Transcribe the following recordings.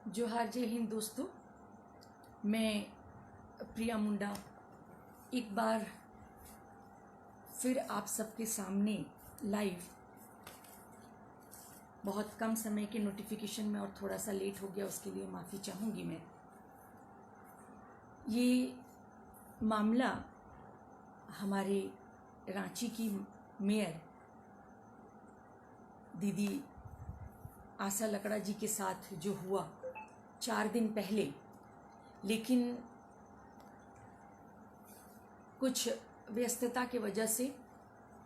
जोहार जय हिंद दोस्तों। मैं प्रिया मुंडा एक बार फिर आप सबके सामने लाइव, बहुत कम समय के नोटिफिकेशन में और थोड़ा सा लेट हो गया, उसके लिए माफ़ी चाहूँगी मैं। ये मामला हमारे रांची की मेयर दीदी आशा लकड़ा जी के साथ जो हुआ 4 दिन पहले, लेकिन कुछ व्यस्तता की वजह से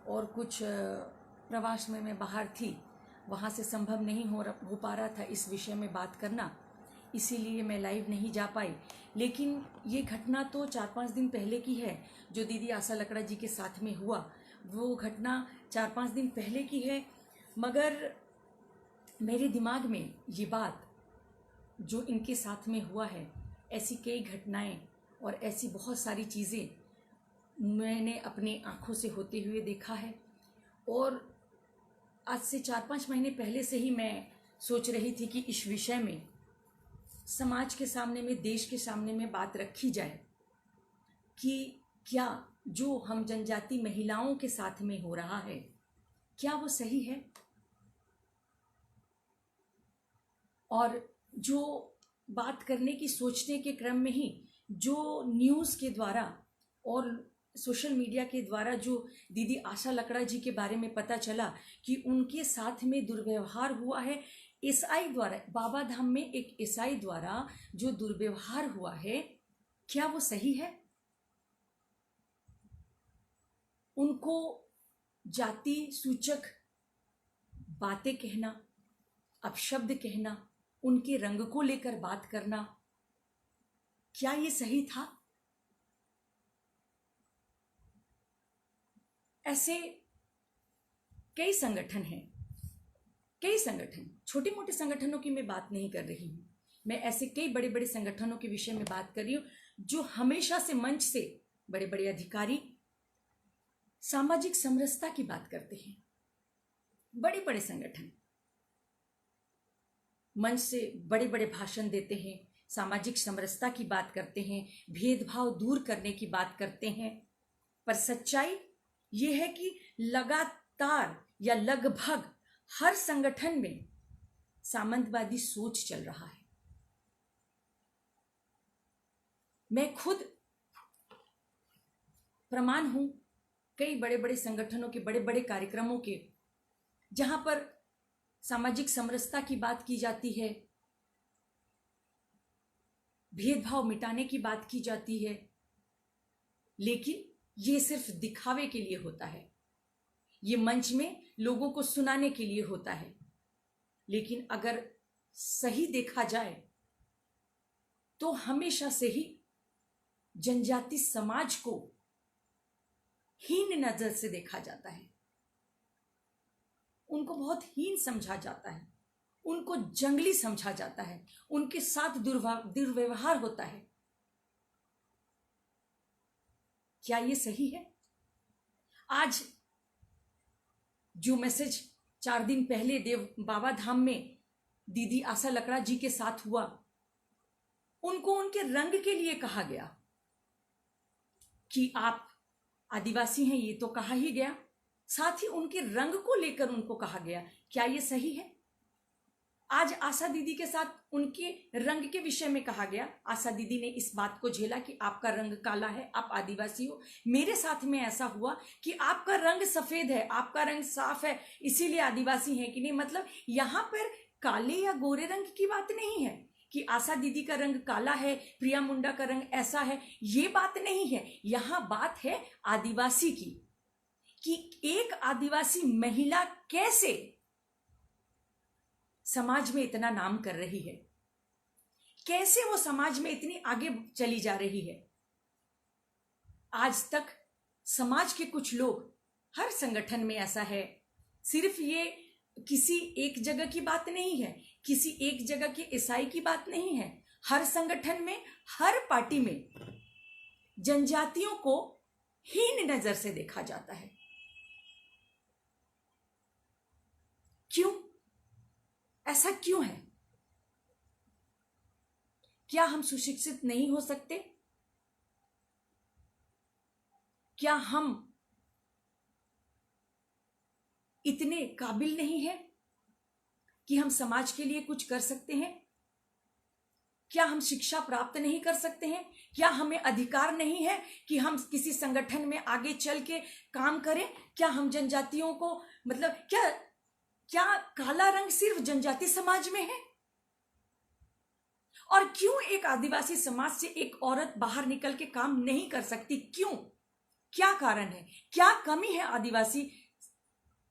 और कुछ प्रवास में मैं बाहर थी, वहाँ से संभव नहीं हो पा रहा था इस विषय में बात करना, इसीलिए मैं लाइव नहीं जा पाई। लेकिन ये घटना तो 4-5 दिन पहले की है। जो दीदी आशा लकड़ा जी के साथ में हुआ वो घटना 4-5 दिन पहले की है, मगर मेरे दिमाग में ये बात जो इनके साथ में हुआ है, ऐसी कई घटनाएं और ऐसी बहुत सारी चीज़ें मैंने अपनी आँखों से होते हुए देखा है। और आज से 4-5 महीने पहले से ही मैं सोच रही थी कि इस विषय में समाज के सामने में, देश के सामने में बात रखी जाए कि क्या जो हम जनजाति महिलाओं के साथ में हो रहा है, क्या वो सही है। और जो बात करने की सोचने के क्रम में ही जो न्यूज़ के द्वारा और सोशल मीडिया के द्वारा जो दीदी आशा लकड़ा जी के बारे में पता चला कि उनके साथ में दुर्व्यवहार हुआ है, ईसाई द्वारा, बाबा धाम में एक ईसाई द्वारा जो दुर्व्यवहार हुआ है, क्या वो सही है। उनको जाति सूचक बातें कहना, अपशब्द कहना, उनके रंग को लेकर बात करना, क्या ये सही था। ऐसे कई संगठन हैं, कई संगठन, छोटे मोटे संगठनों की मैं बात नहीं कर रही हूँ, मैं ऐसे कई बड़े बड़े संगठनों के विषय में बात कर रही हूँ जो हमेशा से मंच से, बड़े बड़े अधिकारी सामाजिक समरसता की बात करते हैं। बड़े बड़े संगठन मंच से बड़े बड़े भाषण देते हैं, सामाजिक समरसता की बात करते हैं, भेदभाव दूर करने की बात करते हैं, पर सच्चाई ये है कि लगातार या लगभग हर संगठन में सामंतवादी सोच चल रहा है। मैं खुद प्रमाण हूं कई बड़े बड़े संगठनों के, बड़े बड़े कार्यक्रमों के, जहां पर सामाजिक समरसता की बात की जाती है, भेदभाव मिटाने की बात की जाती है, लेकिन ये सिर्फ दिखावे के लिए होता है, ये मंच में लोगों को सुनाने के लिए होता है। लेकिन अगर सही देखा जाए तो हमेशा से ही जनजाति समाज को हीन नजर से देखा जाता है, उनको बहुत हीन समझा जाता है, उनको जंगली समझा जाता है, उनके साथ दुर्व्यवहार होता है। क्या ये सही है। आज जो मैसेज 4 दिन पहले बाबा धाम में दीदी आशा लकड़ा जी के साथ हुआ, उनको उनके रंग के लिए कहा गया कि आप आदिवासी हैं, ये तो कहा ही गया, साथ ही उनके रंग को लेकर उनको कहा गया। क्या ये सही है। आज आशा दीदी के साथ उनके रंग के विषय में कहा गया, आशा दीदी ने इस बात को झेला कि आपका रंग काला है, आप आदिवासी हो। मेरे साथ में ऐसा हुआ कि आपका रंग सफेद है, आपका रंग साफ है, इसीलिए आदिवासी है कि नहीं। मतलब यहां पर काले या गोरे रंग की बात नहीं है कि आशा दीदी का रंग काला है, प्रिया मुंडा का रंग ऐसा है, ये बात नहीं है। यहां बात है आदिवासी की, कि एक आदिवासी महिला कैसे समाज में इतना नाम कर रही है, कैसे वो समाज में इतनी आगे चली जा रही है। आज तक समाज के कुछ लोग, हर संगठन में ऐसा है, सिर्फ ये किसी एक जगह की बात नहीं है, किसी एक जगह के ईसाई की बात नहीं है, हर संगठन में, हर पार्टी में जनजातियों को हीन नजर से देखा जाता है। क्यों, ऐसा क्यों है। क्या हम सुशिक्षित नहीं हो सकते? क्या हम इतने काबिल नहीं हैं कि हम समाज के लिए कुछ कर सकते हैं? क्या हम शिक्षा प्राप्त नहीं कर सकते हैं? क्या हमें अधिकार नहीं है कि हम किसी संगठन में आगे चल के काम करें? क्या हम जनजातियों को मतलब क्या क्या काला रंग सिर्फ जनजाति समाज में है? और क्यों एक आदिवासी समाज से एक औरत बाहर निकल के काम नहीं कर सकती? क्यों? क्या कारण है? क्या कमी है आदिवासी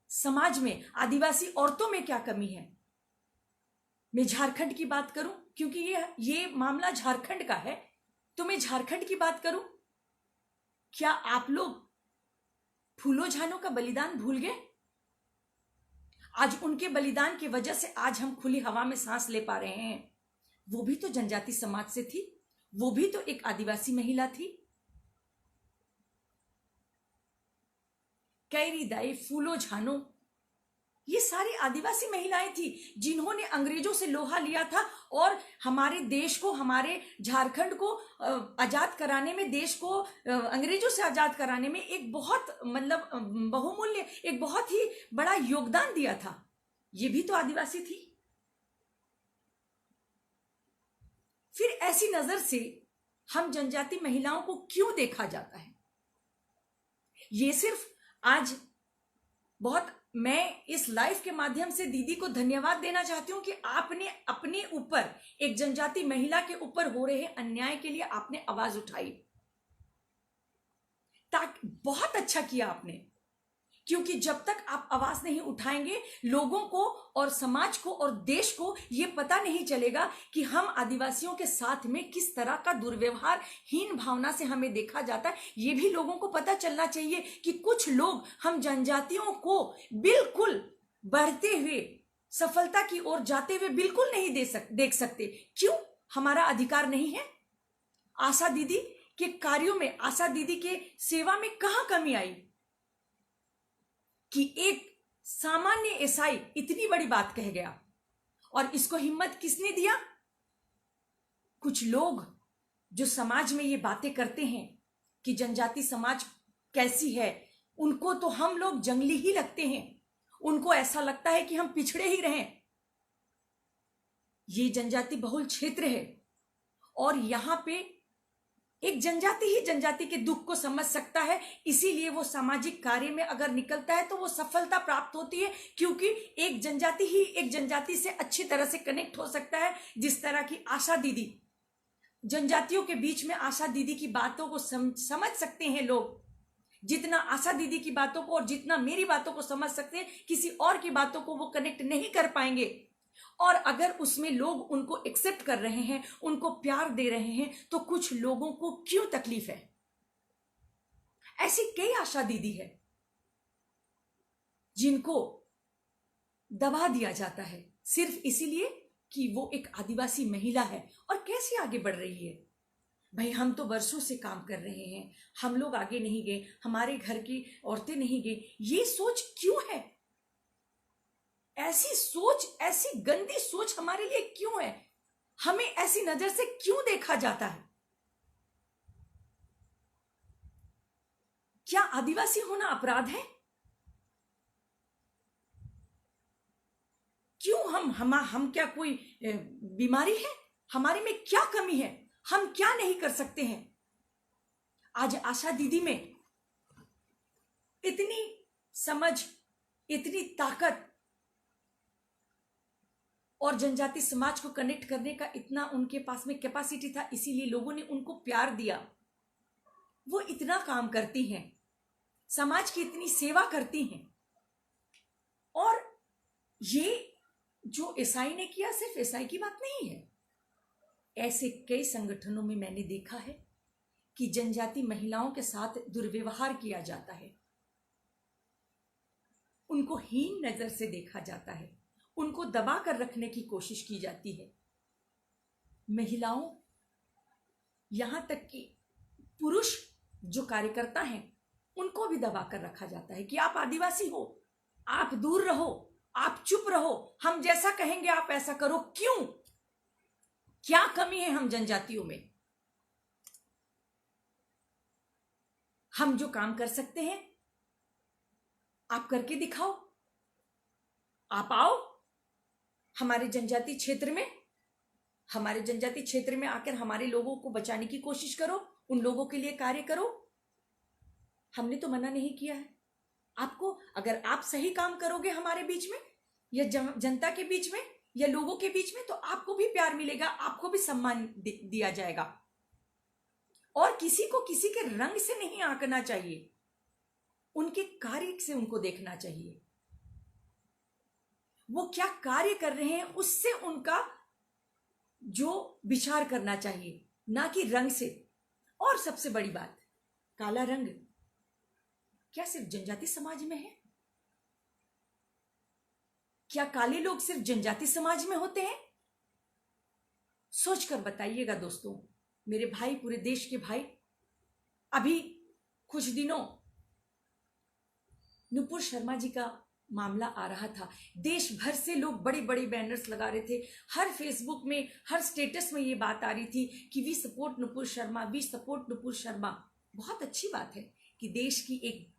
समाज में? आदिवासी औरतों में क्या कमी है? मैं झारखंड की बात करूं क्योंकि ये मामला झारखंड का है, तो मैं झारखंड की बात करूं। क्या आप लोग फूलो झानो का बलिदान भूल गए? आज उनके बलिदान की वजह से आज हम खुली हवा में सांस ले पा रहे हैं। वो भी तो जनजाति समाज से थी, वो भी तो एक आदिवासी महिला थी। कैरी दाई, फूलो झानो, ये सारी आदिवासी महिलाएं थी जिन्होंने अंग्रेजों से लोहा लिया था और हमारे देश को, हमारे झारखंड को आजाद कराने में, देश को अंग्रेजों से आजाद कराने में एक बहुत मतलब बहुमूल्य, एक बहुत ही बड़ा योगदान दिया था। ये भी तो आदिवासी थी। फिर ऐसी नजर से हम जनजाति महिलाओं को क्यों देखा जाता है? ये सिर्फ आज बहुत, मैं इस लाइफ के माध्यम से दीदी को धन्यवाद देना चाहती हूं कि आपने अपने ऊपर, एक जनजाति महिला के ऊपर हो रहे अन्याय के लिए आपने आवाज उठाई। ताकि बहुत अच्छा किया आपने, क्योंकि जब तक आप आवाज नहीं उठाएंगे लोगों को और समाज को और देश को ये पता नहीं चलेगा कि हम आदिवासियों के साथ में किस तरह का दुर्व्यवहार, हीन भावना से हमें देखा जाता है। ये भी लोगों को पता चलना चाहिए कि कुछ लोग हम जनजातियों को बिल्कुल बढ़ते हुए, सफलता की ओर जाते हुए बिल्कुल नहीं देख सकते। क्यों? हमारा अधिकार नहीं है? आशा दीदी के कार्यों में, आशा दीदी के सेवा में कहां कमी आई कि एक सामान्य एसआई इतनी बड़ी बात कह गया? और इसको हिम्मत किसने दिया? कुछ लोग जो समाज में ये बातें करते हैं कि जनजाति समाज कैसी है, उनको तो हम लोग जंगली ही लगते हैं, उनको ऐसा लगता है कि हम पिछड़े ही रहें। ये जनजाति बहुल क्षेत्र है और यहां पे एक जनजाति ही जनजाति के दुख को समझ सकता है, इसीलिए वो सामाजिक कार्य में अगर निकलता है तो वो सफलता प्राप्त होती है, क्योंकि एक जनजाति ही एक जनजाति से अच्छी तरह से कनेक्ट हो सकता है। जिस तरह की आशा दीदी, जनजातियों के बीच में आशा दीदी की बातों को समझ सकते हैं लोग, जितना आशा दीदी की बातों को और जितना मेरी बातों को समझ सकते हैं, किसी और की बातों को वो कनेक्ट नहीं कर पाएंगे। और अगर उसमें लोग उनको एक्सेप्ट कर रहे हैं, उनको प्यार दे रहे हैं, तो कुछ लोगों को क्यों तकलीफ है? ऐसी कई आशा दीदी है जिनको दबा दिया जाता है सिर्फ इसीलिए कि वो एक आदिवासी महिला है। और कैसे आगे बढ़ रही है? भाई हम तो वर्षों से काम कर रहे हैं, हम लोग आगे नहीं गए, हमारे घर की औरतें नहीं गई। ये सोच क्यों है? ऐसी सोच, ऐसी गंदी सोच हमारे लिए क्यों है? हमें ऐसी नजर से क्यों देखा जाता है? क्या आदिवासी होना अपराध है? क्यों हम क्या कोई बीमारी है? हमारे में क्या कमी है? हम क्या नहीं कर सकते हैं? आज आशा दीदी में इतनी समझ, इतनी ताकत और जनजाति समाज को कनेक्ट करने का इतना उनके पास में कैपेसिटी था, इसीलिए लोगों ने उनको प्यार दिया। वो इतना काम करती हैं, समाज की इतनी सेवा करती हैं। और ये जो एसआई ने किया सिर्फ एसआई की बात नहीं है, ऐसे कई संगठनों में मैंने देखा है कि जनजाति महिलाओं के साथ दुर्व्यवहार किया जाता है, उनको हीन नजर से देखा जाता है, उनको दबा कर रखने की कोशिश की जाती है। महिलाओं, यहां तक कि पुरुष जो कार्यकर्ता हैं उनको भी दबा कर रखा जाता है कि आप आदिवासी हो, आप दूर रहो, आप चुप रहो, हम जैसा कहेंगे आप ऐसा करो। क्यों? क्या कमी है हम जनजातियों में? हम जो काम कर सकते हैं आप करके दिखाओ। आप आओ हमारे जनजाति क्षेत्र में, हमारे जनजाति क्षेत्र में आकर हमारे लोगों को बचाने की कोशिश करो, उन लोगों के लिए कार्य करो। हमने तो मना नहीं किया है आपको। अगर आप सही काम करोगे हमारे बीच में या जनता के बीच में या लोगों के बीच में, तो आपको भी प्यार मिलेगा, आपको भी सम्मान दिया जाएगा। और किसी को किसी के रंग से नहीं आंकना चाहिए, उनके कार्य से उनको देखना चाहिए। वो क्या कार्य कर रहे हैं उससे उनका जो विचार करना चाहिए, ना कि रंग से। और सबसे बड़ी बात, काला रंग क्या सिर्फ जनजाति समाज में है? क्या काले लोग सिर्फ जनजाति समाज में होते हैं? सोचकर बताइएगा दोस्तों, मेरे भाई, पूरे देश के भाई। अभी कुछ दिनों नुपुर शर्मा जी का मामला आ रहा था, देश भर से लोग बड़े बड़े बैनर्स लगा रहे थे, हर फेसबुक में, हर स्टेटस में ये बात आ रही थी कि we support Nupur Sharma, we support Nupur Sharma. बहुत अच्छी बात है कि देश की एक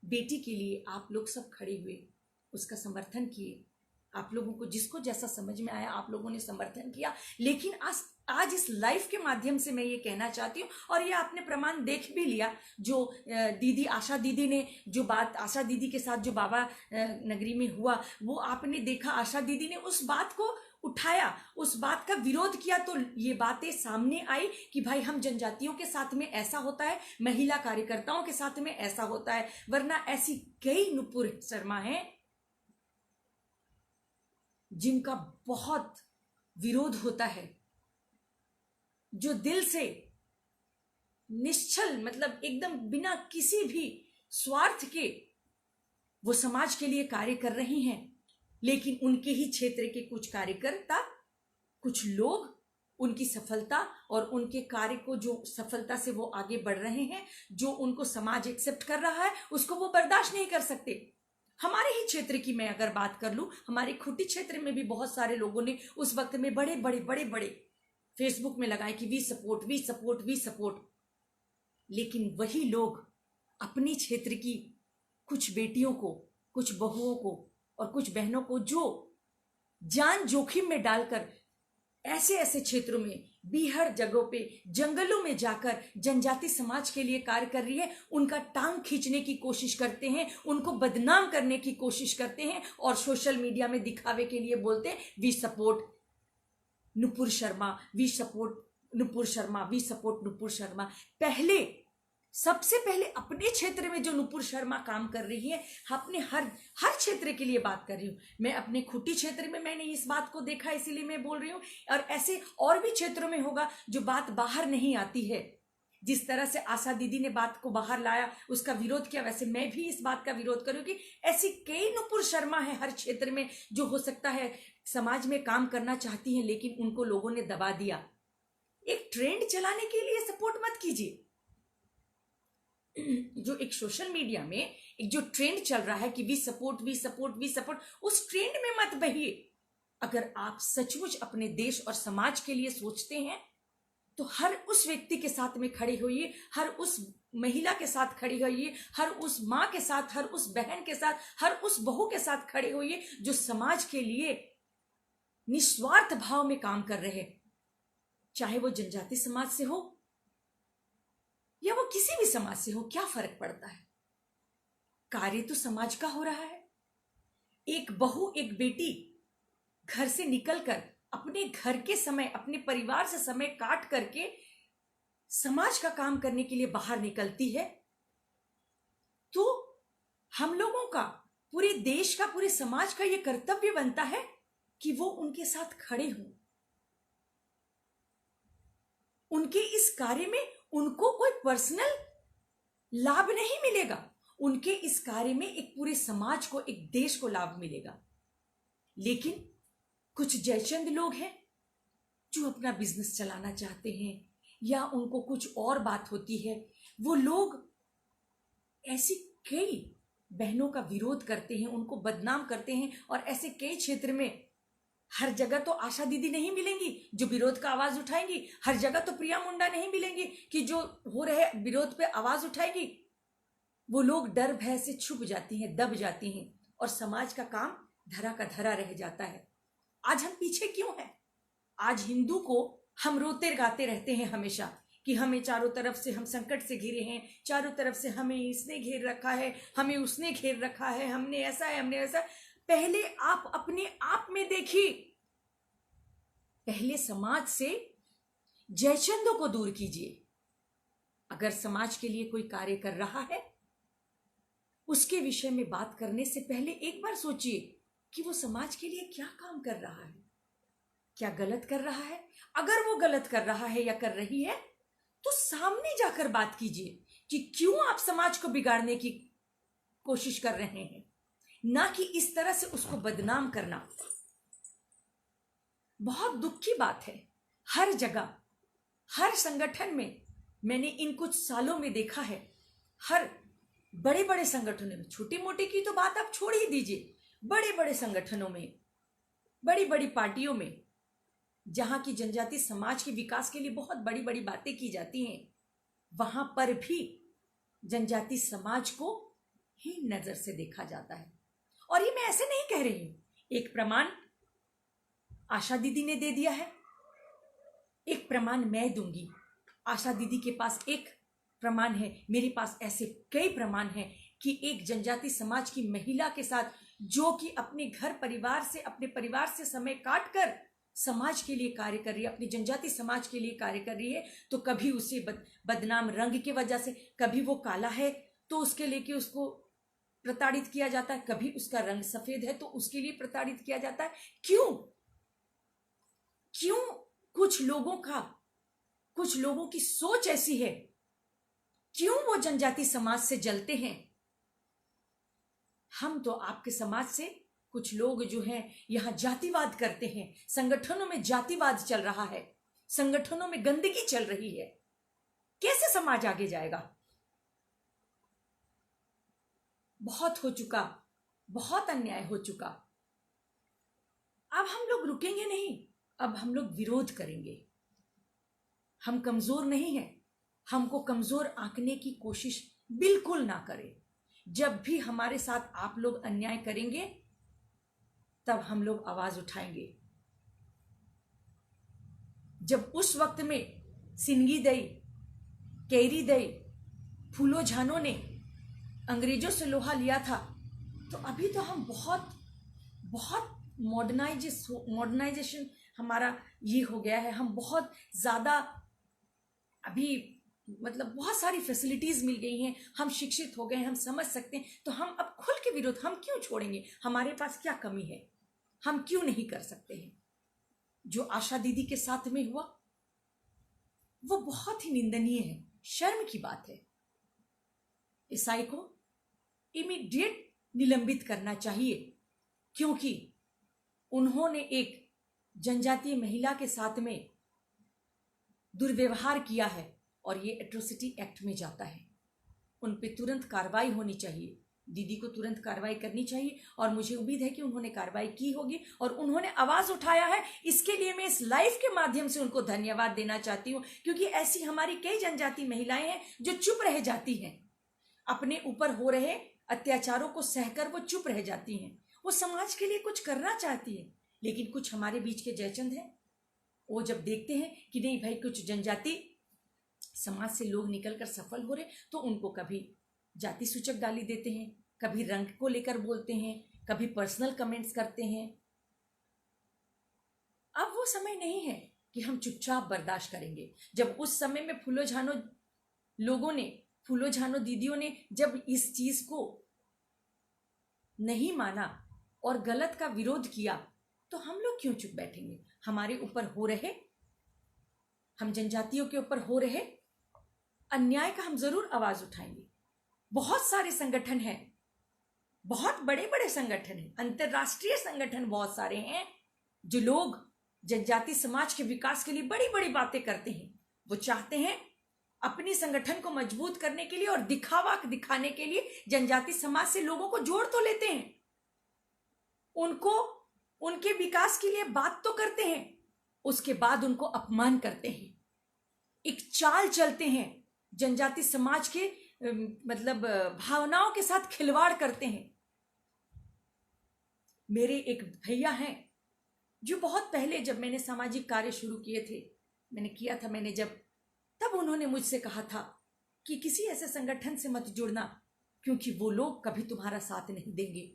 बेटी के लिए आप लोग सब खड़े हुए, उसका समर्थन किए। आप लोगों को जिसको जैसा समझ में आया आप लोगों ने समर्थन किया। लेकिन आज इस लाइफ के माध्यम से मैं ये कहना चाहती हूँ, और ये आपने प्रमाण देख भी लिया, जो दीदी आशा दीदी ने जो बात आशा दीदी के साथ जो बाबा नगरी में हुआ, वो आपने देखा। आशा दीदी ने उस बात को उठाया, उस बात का विरोध किया, तो ये बातें सामने आई कि भाई हम जनजातियों के साथ में ऐसा होता है, महिला कार्यकर्ताओं के साथ में ऐसा होता है। वरना ऐसी कई नुपुर शर्मा हैं जिनका बहुत विरोध होता है, जो दिल से निश्चल, मतलब एकदम बिना किसी भी स्वार्थ के वो समाज के लिए कार्य कर रही हैं। लेकिन उनके ही क्षेत्र के कुछ कार्यकर्ता, कुछ लोग उनकी सफलता और उनके कार्य को, जो सफलता से वो आगे बढ़ रहे हैं, जो उनको समाज एक्सेप्ट कर रहा है, उसको वो बर्दाश्त नहीं कर सकते। हमारे ही क्षेत्र की मैं अगर बात कर लूं, हमारे खूंटी क्षेत्र में भी बहुत सारे लोगों ने उस वक्त में बड़े बड़े बड़े बड़े फेसबुक में लगाए कि we support, we support, we support. लेकिन वही लोग अपनी क्षेत्र की कुछ बेटियों को, कुछ बहुओं को और कुछ बहनों को जो जान जोखिम में डालकर ऐसे ऐसे क्षेत्रों में, बीहड़ जगहों पे, जंगलों में जाकर जनजाति समाज के लिए कार्य कर रही है, उनका टांग खींचने की कोशिश करते हैं, उनको बदनाम करने की कोशिश करते हैं और सोशल मीडिया में दिखावे के लिए बोलते हैं we support Nupur Sharma, we support Nupur Sharma, we support Nupur Sharma. सबसे पहले अपने क्षेत्र में जो नुपुर शर्मा काम कर रही है, अपने हर क्षेत्र के लिए बात कर रही हूं मैं। अपने खूंटी क्षेत्र में मैंने इस बात को देखा, इसीलिए मैं बोल रही हूं। और ऐसे और भी क्षेत्रों में होगा जो बात बाहर नहीं आती है। जिस तरह से आशा दीदी ने बात को बाहर लाया, उसका विरोध किया, वैसे मैं भी इस बात का विरोध करूंगी। ऐसी कई नुपुर शर्मा है हर क्षेत्र में, जो हो सकता है समाज में काम करना चाहती हैं, लेकिन उनको लोगों ने दबा दिया। एक ट्रेंड चलाने के लिए सपोर्ट मत कीजिए। जो एक सोशल मीडिया में एक जो ट्रेंड चल रहा है कि we support, we support, we support, उस ट्रेंड में मत बहिए। अगर आप सचमुच अपने देश और समाज के लिए सोचते हैं, तो हर उस व्यक्ति के साथ में खड़े होइए, हर उस महिला के साथ खड़ी होइए, हर उस माँ के साथ, हर उस बहन के साथ, हर उस बहू के साथ खड़े होइए जो समाज के लिए निस्वार्थ भाव में काम कर रहे, चाहे वो जनजाति समाज से हो या वो किसी भी समाज से हो। क्या फर्क पड़ता है? कार्य तो समाज का हो रहा है। एक बहू, एक बेटी घर से निकलकर अपने घर के समय, अपने परिवार से समय काट करके समाज का काम करने के लिए बाहर निकलती है, तो हम लोगों का, पूरे देश का, पूरे समाज का यह कर्तव्य बनता है कि वो उनके साथ खड़े हों। उनके इस कार्य में उनको कोई पर्सनल लाभ नहीं मिलेगा, उनके इस कार्य में एक पूरे समाज को, एक देश को लाभ मिलेगा। लेकिन कुछ जयचंद लोग हैं जो अपना बिजनेस चलाना चाहते हैं, या उनको कुछ और बात होती है, वो लोग ऐसी कई बहनों का विरोध करते हैं, उनको बदनाम करते हैं। और ऐसे कई क्षेत्र में हर जगह तो आशा दीदी नहीं मिलेंगी जो विरोध का आवाज उठाएंगी, हर जगह तो प्रिया मुंडा नहीं मिलेंगी कि जो हो रहे विरोध पे आवाज उठाएगी। वो लोग डर भय से छुप जाती हैं, दब जाती हैं और समाज का काम धरा का धरा रह जाता है। आज हम पीछे क्यों हैं? आज हिंदू को हम रोते गाते रहते हैं हमेशा कि हमें चारों तरफ से हम संकट से घिरे हैं, चारों तरफ से हमें इसने घेर रखा है, हमें उसने घेर रखा है, हमने ऐसा है, हमने ऐसा। पहले आप अपने आप में देखिए, पहले समाज से जयचंदों को दूर कीजिए। अगर समाज के लिए कोई कार्य कर रहा है, उसके विषय में बात करने से पहले एक बार सोचिए कि वो समाज के लिए क्या काम कर रहा है, क्या गलत कर रहा है। अगर वो गलत कर रहा है या कर रही है तो सामने जाकर बात कीजिए कि क्यों आप समाज को बिगाड़ने की कोशिश कर रहे हैं, ना कि इस तरह से उसको बदनाम करना। बहुत दुख की बात है, हर जगह हर संगठन में मैंने इन कुछ सालों में देखा है, हर बड़े बड़े संगठनों में, छोटी मोटी की तो बात आप छोड़ ही दीजिए, बड़े बड़े संगठनों में, बड़ी बड़ी पार्टियों में, जहां की जनजाति समाज के विकास के लिए बहुत बड़ी बड़ी बातें की जाती हैं, वहां पर भी जनजाति समाज को हीन नजर से देखा जाता है। और ये मैं ऐसे नहीं कह रही हूं, एक प्रमाण आशा दीदी ने दे दिया है, एक प्रमाण मैं दूंगी। आशा दीदी के पास एक प्रमाण है, मेरे पास ऐसे कई प्रमाण हैं कि एक जनजाति समाज की महिला के साथ, जो कि अपने घर परिवार से, अपने परिवार से समय काटकर समाज के लिए कार्य कर रही है, अपनी जनजाति समाज के लिए कार्य कर रही है, तो कभी उसे बदनाम रंग की वजह से, कभी वो काला है तो उसके लेके उसको प्रताड़ित किया जाता है, कभी उसका रंग सफेद है तो उसके लिए प्रताड़ित किया जाता है। क्यों? क्यों कुछ लोगों की सोच ऐसी है? क्यों वो जनजाति समाज से जलते हैं? हम तो आपके समाज से कुछ लोग जो हैं यहां जातिवाद करते हैं, संगठनों में जातिवाद चल रहा है, संगठनों में गंदगी चल रही है, कैसे समाज आगे जाएगा? बहुत हो चुका, बहुत अन्याय हो चुका। अब हम लोग रुकेंगे नहीं, अब हम लोग विरोध करेंगे। हम कमजोर नहीं हैं, हमको कमजोर आंकने की कोशिश बिल्कुल ना करें। जब भी हमारे साथ आप लोग अन्याय करेंगे तब हम लोग आवाज उठाएंगे। जब उस वक्त में सिंगी दई, कैरी दई, फूलो झानो ने अंग्रेजों से लोहा लिया था, तो अभी तो हम बहुत बहुत मॉडर्नाइजेशन हमारा ये हो गया है, हम बहुत ज़्यादा अभी मतलब बहुत सारी फैसिलिटीज मिल गई हैं, हम शिक्षित हो गए हैं, हम समझ सकते हैं, तो हम अब खुल के विरोध हम क्यों छोड़ेंगे? हमारे पास क्या कमी है? हम क्यों नहीं कर सकते हैं? जो आशा दीदी के साथ में हुआ वो बहुत ही निंदनीय है, शर्म की बात है। ईसाई को इमीडिएट निलंबित करना चाहिए, क्योंकि उन्होंने एक जनजातीय महिला के साथ में दुर्व्यवहार किया है और ये एट्रोसिटी एक्ट में जाता है। उन पे तुरंत कार्रवाई होनी चाहिए, दीदी को तुरंत कार्रवाई करनी चाहिए और मुझे उम्मीद है कि उन्होंने कार्रवाई की होगी और उन्होंने आवाज उठाया है। इसके लिए मैं इस लाइव के माध्यम से उनको धन्यवाद देना चाहती हूँ, क्योंकि ऐसी हमारी कई जनजाति महिलाएं हैं जो चुप रह जाती हैं, अपने ऊपर हो रहे अत्याचारों को सहकर वो चुप रह जाती हैं। वो समाज के लिए कुछ करना चाहती है, लेकिन कुछ हमारे बीच के जयचंद हैं, वो जब देखते हैं कि नहीं भाई कुछ जनजाति समाज से लोग निकलकर सफल हो रहे, तो उनको कभी जाति सूचक गाली देते हैं, कभी रंग को लेकर बोलते हैं, कभी पर्सनल कमेंट्स करते हैं। अब वो समय नहीं है कि हम चुपचाप बर्दाश्त करेंगे। जब उस समय में फूलो झानो लोगों ने, फूलो झानो दीदियों ने जब इस चीज को नहीं माना और गलत का विरोध किया, तो हम लोग क्यों चुप बैठेंगे? हमारे ऊपर हो रहे, हम जनजातियों के ऊपर हो रहे अन्याय का हम जरूर आवाज उठाएंगे। बहुत सारे संगठन हैं, बहुत बड़े बड़े संगठन हैं, अंतरराष्ट्रीय संगठन बहुत सारे हैं, जो लोग जनजाति समाज के विकास के लिए बड़ी बड़ी बातें करते हैं। वो चाहते हैं अपनी संगठन को मजबूत करने के लिए और दिखावा दिखाने के लिए जनजाति समाज से लोगों को जोड़ तो लेते हैं, उनके विकास के लिए बात तो करते हैं, उसके बाद उनको अपमान करते हैं, एक चाल चलते हैं, जनजाति समाज के मतलब भावनाओं के साथ खिलवाड़ करते हैं। मेरे एक भैया हैं जो बहुत पहले जब मैंने सामाजिक कार्य शुरू किए थे, तब उन्होंने मुझसे कहा था कि किसी ऐसे संगठन से मत जुड़ना क्योंकि वो लोग कभी तुम्हारा साथ नहीं देंगे।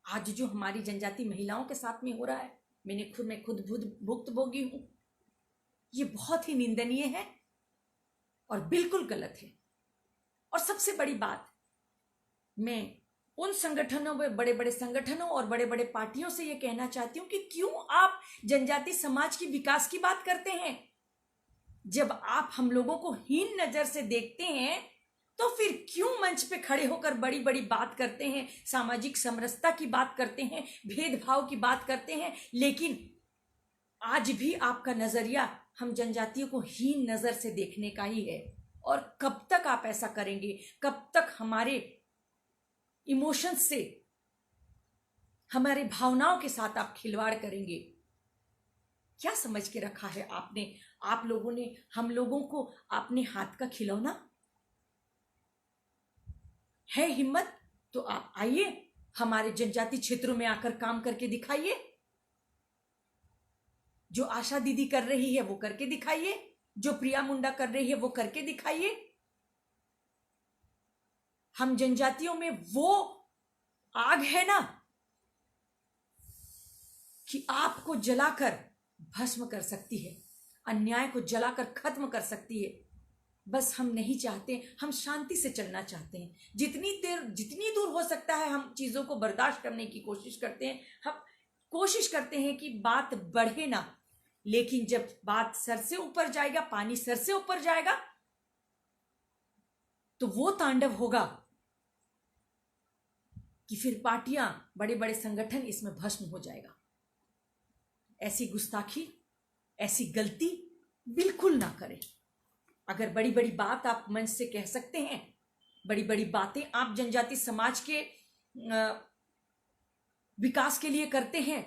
आज जो हमारी जनजाति महिलाओं के साथ में हो रहा है, मैं खुद भुक्तभोगी हूं। ये बहुत ही निंदनीय है और बिल्कुल गलत है। और सबसे बड़ी बात, मैं उन संगठनों में, बड़े बड़े संगठनों और बड़े बड़े पार्टियों से यह कहना चाहती हूं कि क्यों आप जनजाति समाज की विकास की बात करते हैं? जब आप हम लोगों को हीन नजर से देखते हैं तो फिर क्यों मंच पे खड़े होकर बड़ी बड़ी बात करते हैं, सामाजिक समरसता की बात करते हैं, भेदभाव की बात करते हैं, लेकिन आज भी आपका नजरिया हम जनजातियों को हीन नजर से देखने का ही है। और कब तक आप ऐसा करेंगे? कब तक हमारे इमोशंस से, हमारे भावनाओं के साथ आप खिलवाड़ करेंगे? क्या समझ के रखा है आपने, आप लोगों ने हम लोगों को अपने हाथ का खिलौना? है हिम्मत तो आप आइए, हमारे जनजाति क्षेत्रों में आकर काम करके दिखाइए। जो आशा दीदी कर रही है वो करके दिखाइए, जो प्रिया मुंडा कर रही है वो करके दिखाइए। हम जनजातियों में वो आग है ना कि आपको जलाकर भस्म कर सकती है, अन्याय को जलाकर खत्म कर सकती है। बस हम नहीं चाहते, हम शांति से चलना चाहते हैं। जितनी दूर हो सकता है हम चीजों को बर्दाश्त करने की कोशिश करते हैं। हम कोशिश करते हैं कि बात बढ़े ना, लेकिन जब बात सर से ऊपर जाएगा, पानी सर से ऊपर जाएगा, तो वो तांडव होगा कि फिर पार्टियां, बड़े बड़े संगठन इसमें भस्म हो जाएगा। ऐसी गुस्ताखी, ऐसी गलती बिल्कुल ना करें। अगर बड़ी बड़ी बात आप मंच से कह सकते हैं, बड़ी बड़ी बातें आप जनजाति समाज के विकास के लिए करते हैं,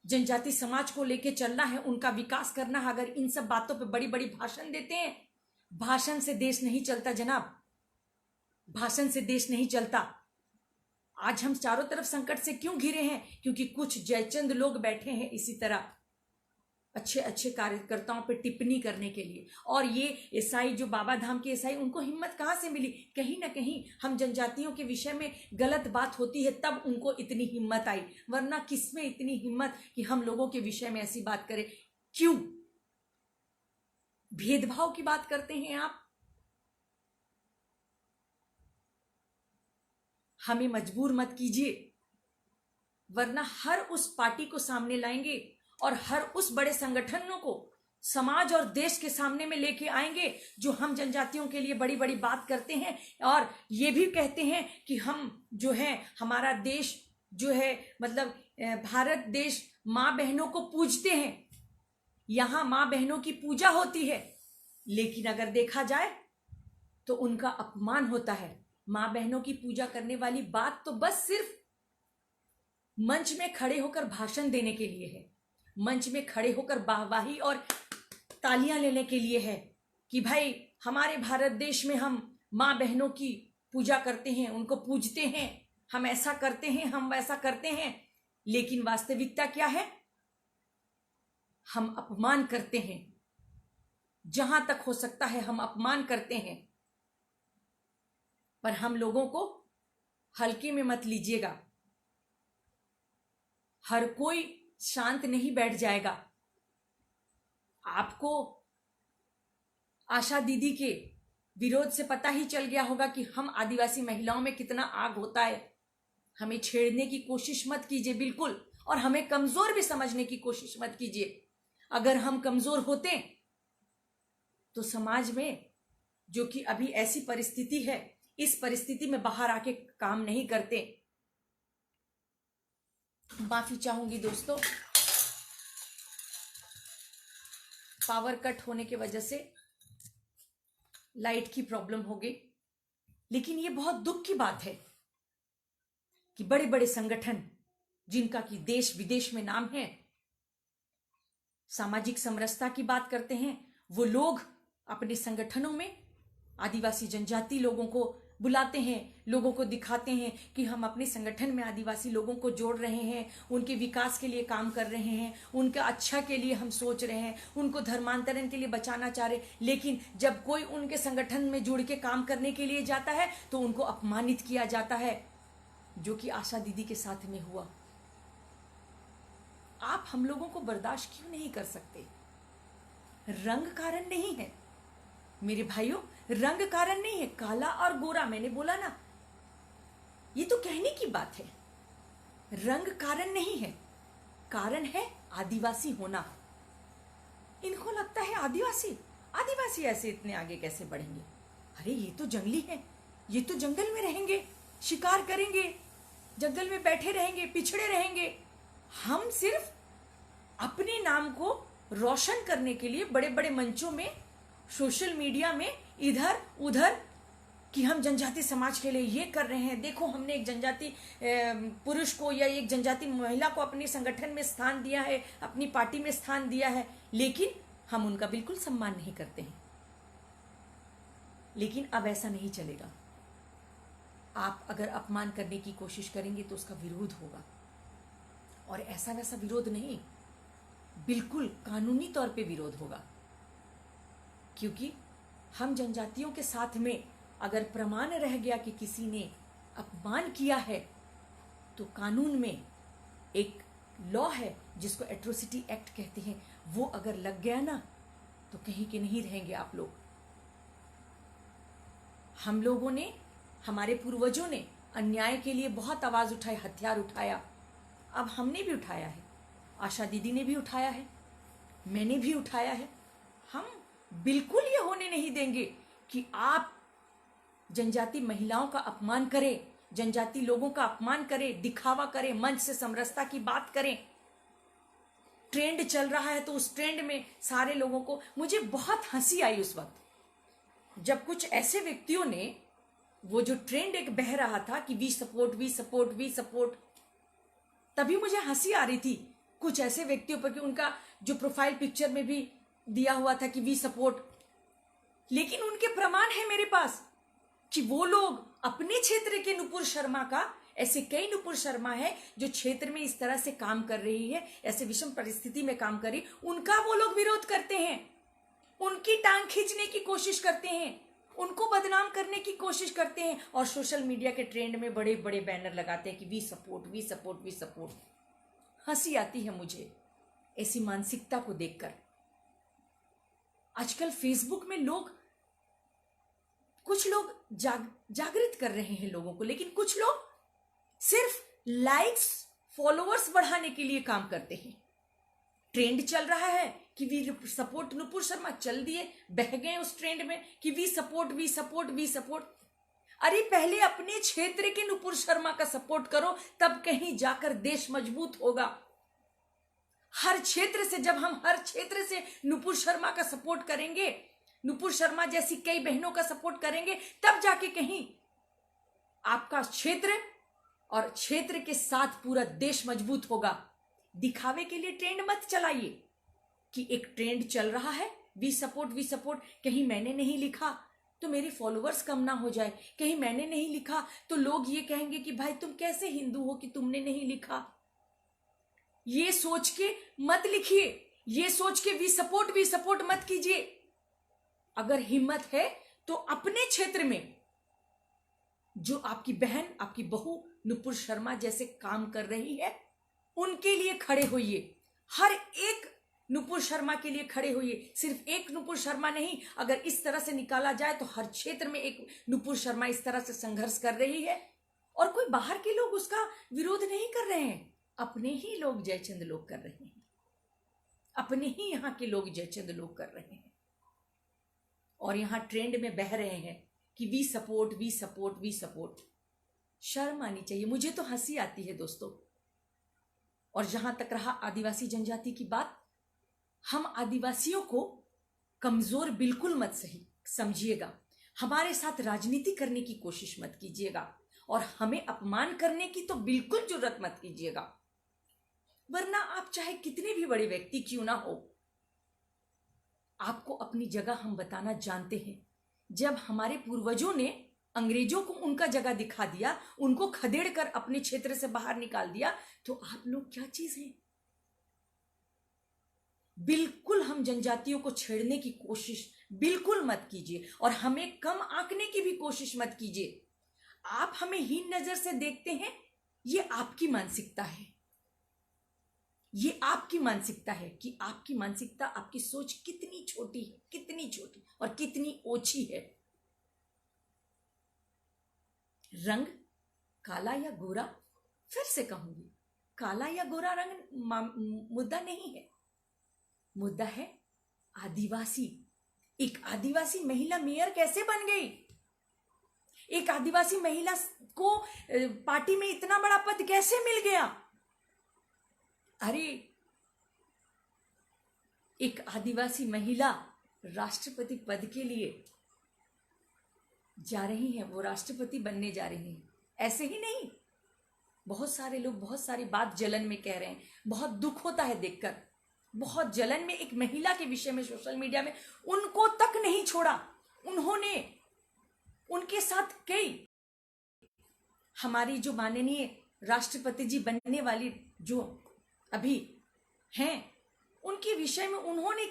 जनजाति समाज को लेके चलना है, उनका विकास करना है, अगर इन सब बातों पे बड़ी बड़ी भाषण देते हैं, भाषण से देश नहीं चलता जनाब, भाषण से देश नहीं चलता। आज हम चारों तरफ संकट से क्यों घिरे हैं? क्योंकि कुछ जयचंद लोग बैठे हैं इसी तरह अच्छे अच्छे कार्यकर्ताओं पे टिप्पणी करने के लिए। और ये ईसाई, जो बाबा धाम के ईसाई, उनको हिम्मत कहाँ से मिली? कहीं ना कहीं हम जनजातियों के विषय में गलत बात होती है तब उनको इतनी हिम्मत आई, वरना किसमें इतनी हिम्मत कि हम लोगों के विषय में ऐसी बात करें? क्यों भेदभाव की बात करते हैं आप? हमें मजबूर मत कीजिए, वरना हर उस पार्टी को सामने लाएंगे और हर उस बड़े संगठनों को समाज और देश के सामने में लेके आएंगे जो हम जनजातियों के लिए बड़ी बड़ी बात करते हैं और ये भी कहते हैं कि हम जो है, हमारा देश जो है, मतलब भारत देश माँ बहनों को पूजते हैं, यहां माँ बहनों की पूजा होती है, लेकिन अगर देखा जाए तो उनका अपमान होता है। माँ बहनों की पूजा करने वाली बात तो बस सिर्फ मंच में खड़े होकर भाषण देने के लिए है, मंच में खड़े होकर वाहवाही और तालियां लेने के लिए है कि भाई हमारे भारत देश में हम माँ बहनों की पूजा करते हैं, उनको पूजते हैं, हम ऐसा करते हैं, हम वैसा करते हैं। लेकिन वास्तविकता क्या है? हम अपमान करते हैं, जहां तक हो सकता है हम अपमान करते हैं। पर हम लोगों को हल्के में मत लीजिएगा, हर कोई शांत नहीं बैठ जाएगा। आपको आशा दीदी के विरोध से पता ही चल गया होगा कि हम आदिवासी महिलाओं में कितना आग होता है। हमें छेड़ने की कोशिश मत कीजिए बिल्कुल, और हमें कमजोर भी समझने की कोशिश मत कीजिए। अगर हम कमजोर होते तो समाज में, जो कि अभी ऐसी परिस्थिति है, इस परिस्थिति में बाहर आके काम नहीं करते। माफी चाहूंगी दोस्तों, पावर कट होने की वजह से लाइट की प्रॉब्लम हो गई। लेकिन ये बहुत दुख की बात है कि बड़े बड़े संगठन जिनका कि देश विदेश में नाम है, सामाजिक समरसता की बात करते हैं, वो लोग अपने संगठनों में आदिवासी जनजाति लोगों को बुलाते हैं, लोगों को दिखाते हैं कि हम अपने संगठन में आदिवासी लोगों को जोड़ रहे हैं, उनके विकास के लिए काम कर रहे हैं, उनके अच्छा के लिए हम सोच रहे हैं, उनको धर्मांतरण के लिए बचाना चाह रहे हैं। लेकिन जब कोई उनके संगठन में जुड़ के काम करने के लिए जाता है तो उनको अपमानित किया जाता है, जो कि आशा दीदी के साथ में हुआ। आप हम लोगों को बर्दाश्त क्यों नहीं कर सकते? रंग कारण नहीं है मेरे भाइयों, रंग कारण नहीं है। काला और गोरा, मैंने बोला ना, ये तो कहने की बात है, रंग कारण नहीं है। कारण है आदिवासी होना। इनको लगता है आदिवासी आदिवासी ऐसे इतने आगे कैसे बढ़ेंगे? अरे ये तो जंगली है, ये तो जंगल में रहेंगे, शिकार करेंगे, जंगल में बैठे रहेंगे, पिछड़े रहेंगे। हम सिर्फ अपने नाम को रोशन करने के लिए बड़े बड़े मंचों में, सोशल मीडिया में इधर उधर कि हम जनजाति समाज के लिए ये कर रहे हैं, देखो हमने एक जनजाति पुरुष को या एक जनजाति महिला को अपने संगठन में स्थान दिया है, अपनी पार्टी में स्थान दिया है, लेकिन हम उनका बिल्कुल सम्मान नहीं करते हैं। लेकिन अब ऐसा नहीं चलेगा। आप अगर अपमान करने की कोशिश करेंगे तो उसका विरोध होगा, और ऐसा वैसा विरोध नहीं, बिल्कुल कानूनी तौर पे विरोध होगा। क्योंकि हम जनजातियों के साथ में अगर प्रमाण रह गया कि किसी ने अपमान किया है, तो कानून में एक लॉ है जिसको एट्रोसिटी एक्ट कहते हैं, वो अगर लग गया ना तो कहीं के नहीं रहेंगे आप लोग। हम लोगों ने, हमारे पूर्वजों ने अन्याय के लिए बहुत आवाज उठाई, हथियार उठाया। अब हमने भी उठाया है, आशा दीदी ने भी उठाया है, मैंने भी उठाया है। हम बिल्कुल ये होने नहीं देंगे कि आप जनजाति महिलाओं का अपमान करें, जनजाति लोगों का अपमान करें, दिखावा करें, मंच से समरसता की बात करें। ट्रेंड चल रहा है तो उस ट्रेंड में सारे लोगों को, मुझे बहुत हंसी आई उस वक्त जब कुछ ऐसे व्यक्तियों ने, वो जो ट्रेंड एक बह रहा था कि we support we support we support, तभी मुझे हंसी आ रही थी कुछ ऐसे व्यक्तियों पर कि उनका जो प्रोफाइल पिक्चर में भी दिया हुआ था कि वी सपोर्ट, लेकिन उनके प्रमाण है मेरे पास कि वो लोग अपने क्षेत्र के नुपुर शर्मा का, ऐसे कई नुपुर शर्मा है जो क्षेत्र में इस तरह से काम कर रही है, ऐसे विषम परिस्थिति में काम कर रही, उनका वो लोग विरोध करते हैं, उनकी टांग खींचने की कोशिश करते हैं, उनको बदनाम करने की कोशिश करते हैं, और सोशल मीडिया के ट्रेंड में बड़े बड़े बैनर लगाते हैं कि we support we support we support. हंसी आती है मुझे ऐसी मानसिकता को देखकर। आजकल फेसबुक में लोग, कुछ लोग जागृत कर रहे हैं लोगों को, लेकिन कुछ लोग सिर्फ लाइक्स फॉलोअर्स बढ़ाने के लिए काम करते हैं। ट्रेंड चल रहा है कि वी सपोर्ट नुपुर शर्मा, चल दिए, बह गए उस ट्रेंड में कि we support we support we support. अरे पहले अपने क्षेत्र के नुपुर शर्मा का सपोर्ट करो, तब कहीं जाकर देश मजबूत होगा। हर क्षेत्र से, जब हम हर क्षेत्र से नुपुर शर्मा का सपोर्ट करेंगे, नुपुर शर्मा जैसी कई बहनों का सपोर्ट करेंगे, तब जाके कहीं आपका क्षेत्र और क्षेत्र के साथ पूरा देश मजबूत होगा। दिखावे के लिए ट्रेंड मत चलाइए कि एक ट्रेंड चल रहा है वी सपोर्ट, कहीं मैंने नहीं लिखा तो मेरे फॉलोअर्स कम ना हो जाए, कहीं मैंने नहीं लिखा तो लोग ये कहेंगे कि भाई तुम कैसे हिंदू हो कि तुमने नहीं लिखा। ये सोच के मत लिखिए, ये सोच के वी सपोर्ट मत कीजिए। अगर हिम्मत है तो अपने क्षेत्र में जो आपकी बहन, आपकी बहू नुपुर शर्मा जैसे काम कर रही है, उनके लिए खड़े होइए। हर एक नुपुर शर्मा के लिए खड़े होइए। सिर्फ एक नुपुर शर्मा नहीं, अगर इस तरह से निकाला जाए तो हर क्षेत्र में एक नुपुर शर्मा इस तरह से संघर्ष कर रही है, और कोई बाहर के लोग उसका विरोध नहीं कर रहे हैं, अपने ही लोग जयचंद लोग कर रहे हैं, अपने ही यहाँ के लोग जयचंद लोग कर रहे हैं, और यहाँ ट्रेंड में बह रहे हैं कि we support we support we support. शर्म आनी चाहिए। मुझे तो हंसी आती है दोस्तों। और जहां तक रहा आदिवासी जनजाति की बात, हम आदिवासियों को कमजोर बिल्कुल मत सही समझिएगा, हमारे साथ राजनीति करने की कोशिश मत कीजिएगा, और हमें अपमान करने की तो बिल्कुल जरूरत मत कीजिएगा। वरना आप चाहे कितने भी बड़े व्यक्ति क्यों ना हो, आपको अपनी जगह हम बताना जानते हैं। जब हमारे पूर्वजों ने अंग्रेजों को उनका जगह दिखा दिया, उनको खदेड़ कर अपने क्षेत्र से बाहर निकाल दिया, तो आप लोग क्या चीज हैं? बिल्कुल हम जनजातियों को छेड़ने की कोशिश बिल्कुल मत कीजिए और हमें कम आंकने की भी कोशिश मत कीजिए। आप हमें हीन नजर से देखते हैं, ये आपकी मानसिकता है। ये आपकी मानसिकता है कि आपकी मानसिकता, आपकी सोच कितनी छोटी है, कितनी छोटी और कितनी ओछी है। रंग काला या गोरा, फिर से कहूंगी, काला या गोरा रंग मुद्दा नहीं है। मुद्दा है आदिवासी। एक आदिवासी महिला मेयर कैसे बन गई? एक आदिवासी महिला को पार्टी में इतना बड़ा पद कैसे मिल गया? अरे, एक आदिवासी महिला राष्ट्रपति पद के लिए जा रही हैं, वो राष्ट्रपति बनने जा रही हैं। ऐसे ही नहीं, बहुत सारे लोग बहुत सारी बात जलन में कह रहे हैं। बहुत दुख होता है देखकर, बहुत जलन में एक महिला के विषय में सोशल मीडिया में उनको तक नहीं छोड़ा। उन्होंने उनके साथ कई हमारी जो माननीय राष्ट्रपति जी बनने वाली जो अभी हैं, उनके विषय में उन्होंने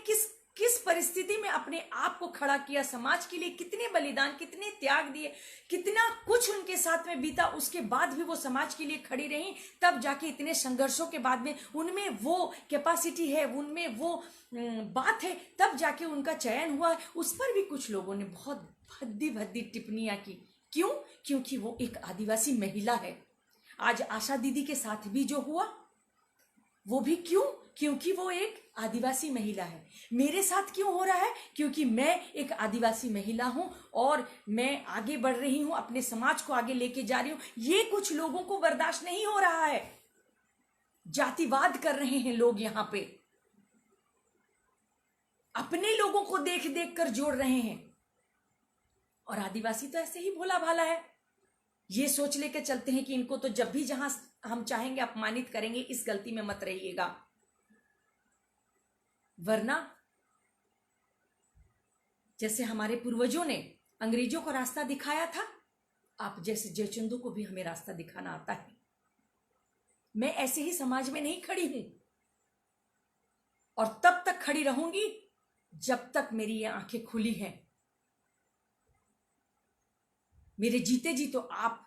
किस परिस्थिति में अपने आप को खड़ा किया, समाज के लिए कितने बलिदान, कितने त्याग दिए, कितना कुछ उनके साथ में बीता, उसके बाद भी वो समाज के लिए खड़ी रही। तब जाके इतने संघर्षों के बाद में उनमें वो कैपेसिटी है, उनमें वो बात है, तब जाके उनका चयन हुआ है। उस पर भी कुछ लोगों ने बहुत भद्दी भद्दी टिप्पणियां की। क्यों? क्योंकि वो एक आदिवासी महिला है। आज आशा दीदी के साथ भी जो हुआ वो भी क्यों? क्योंकि वो एक आदिवासी महिला है। मेरे साथ क्यों हो रहा है? क्योंकि मैं एक आदिवासी महिला हूं और मैं आगे बढ़ रही हूं, अपने समाज को आगे लेके जा रही हूं। ये कुछ लोगों को बर्दाश्त नहीं हो रहा है। जातिवाद कर रहे हैं लोग यहां पे, अपने लोगों को देख देख कर जोड़ रहे हैं। और आदिवासी तो ऐसे ही भोला भाला है, ये सोच लेके चलते हैं कि इनको तो जब भी जहां हम चाहेंगे अपमानित करेंगे। इस गलती में मत रहिएगा, वरना जैसे हमारे पूर्वजों ने अंग्रेजों को रास्ता दिखाया था, आप जैसे जयचंदू को भी हमें रास्ता दिखाना आता है। मैं ऐसे ही समाज में नहीं खड़ी हूं और तब तक खड़ी रहूंगी जब तक मेरी ये आंखें खुली हैं। मेरे जीते जी तो आप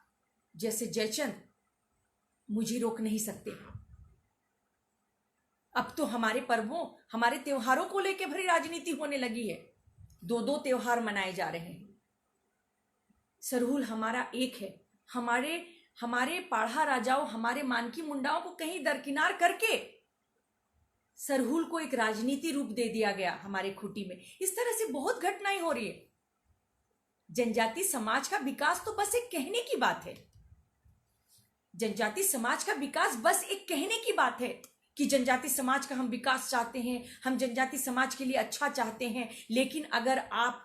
जैसे जयचंद मुझे रोक नहीं सकते। अब तो हमारे पर्वों, हमारे त्योहारों को लेकर भरी राजनीति होने लगी है। 2-2 त्योहार मनाए जा रहे हैं। सरहुल हमारा एक है। हमारे पाढ़ा राजाओं, हमारे मानकी मुंडाओं को कहीं दरकिनार करके सरहुल को एक राजनीति रूप दे दिया गया हमारे खूंटी में। इस तरह से बहुत घटनाएं हो रही है। जनजाति समाज का विकास तो बस एक कहने की बात है। जनजाति समाज का विकास बस एक कहने की बात है कि जनजाति समाज का हम विकास चाहते हैं, हम जनजाति समाज के लिए अच्छा चाहते हैं। लेकिन अगर आप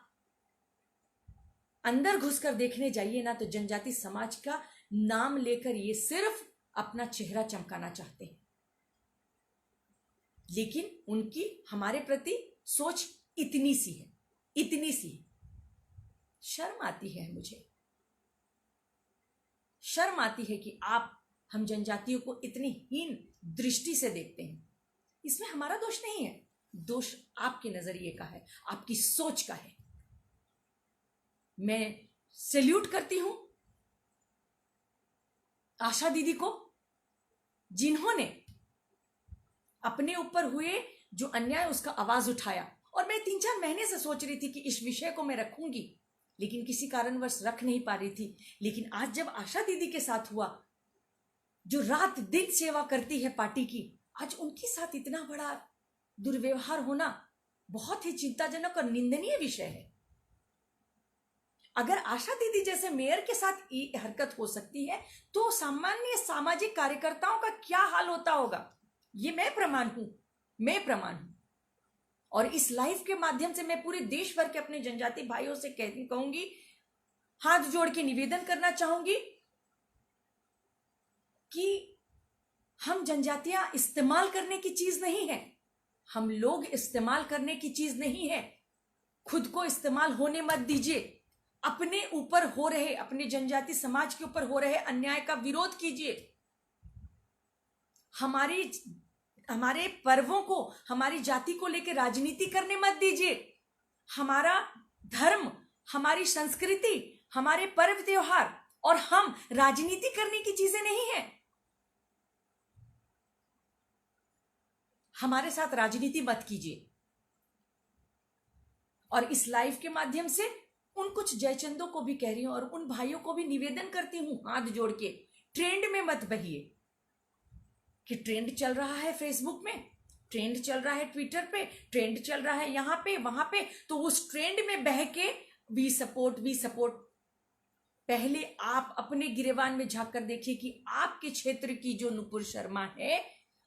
अंदर घुसकर देखने जाइए ना, तो जनजाति समाज का नाम लेकर ये सिर्फ अपना चेहरा चमकाना चाहते हैं। लेकिन उनकी हमारे प्रति सोच इतनी सी है, इतनी सी है। शर्म आती है, मुझे शर्म आती है कि आप हम जनजातियों को इतनी हीन दृष्टि से देखते हैं। इसमें हमारा दोष नहीं है, दोष आपके नजरिए का है, आपकी सोच का है। मैं सैल्यूट करती हूं आशा दीदी को, जिन्होंने अपने ऊपर हुए जो अन्याय उसका आवाज उठाया। और मैं 3-4 महीने से सोच रही थी कि इस विषय को मैं रखूंगी, लेकिन किसी कारणवश रख नहीं पा रही थी। लेकिन आज जब आशा दीदी के साथ हुआ, जो रात दिन सेवा करती है पार्टी की, आज उनके साथ इतना बड़ा दुर्व्यवहार होना बहुत ही चिंताजनक और निंदनीय विषय है। अगर आशा दीदी जैसे मेयर के साथ ये हरकत हो सकती है, तो सामान्य सामाजिक कार्यकर्ताओं का क्या हाल होता होगा, ये मैं प्रमाण हूं। और इस लाइव के माध्यम से मैं पूरे देश भर के अपने जनजाति भाइयों से कहूंगी, हाथ जोड़ के निवेदन करना चाहूंगी कि हम जनजातियां इस्तेमाल करने की चीज नहीं है, हम लोग इस्तेमाल करने की चीज नहीं है। खुद को इस्तेमाल होने मत दीजिए। अपने ऊपर हो रहे, अपने जनजाति समाज के ऊपर हो रहे अन्याय का विरोध कीजिए। हमारे पर्वों को, हमारी जाति को लेकर राजनीति करने मत दीजिए। हमारा धर्म, हमारी संस्कृति, हमारे पर्व त्योहार और हम राजनीति करने की चीजें नहीं है। हमारे साथ राजनीति मत कीजिए। और इस लाइव के माध्यम से उन कुछ जयचंदों को भी कह रही हूं और उन भाइयों को भी निवेदन करती हूं, हाथ जोड़ के, ट्रेंड में मत बहिए। कि ट्रेंड चल रहा है फेसबुक में, ट्रेंड चल रहा है ट्विटर पे, ट्रेंड चल रहा है यहां पे वहां पे, तो उस ट्रेंड में बह के वी सपोर्ट वी सपोर्ट। पहले आप अपने गिरेबान में झांक कर देखिए कि आपके क्षेत्र की जो नुपुर शर्मा है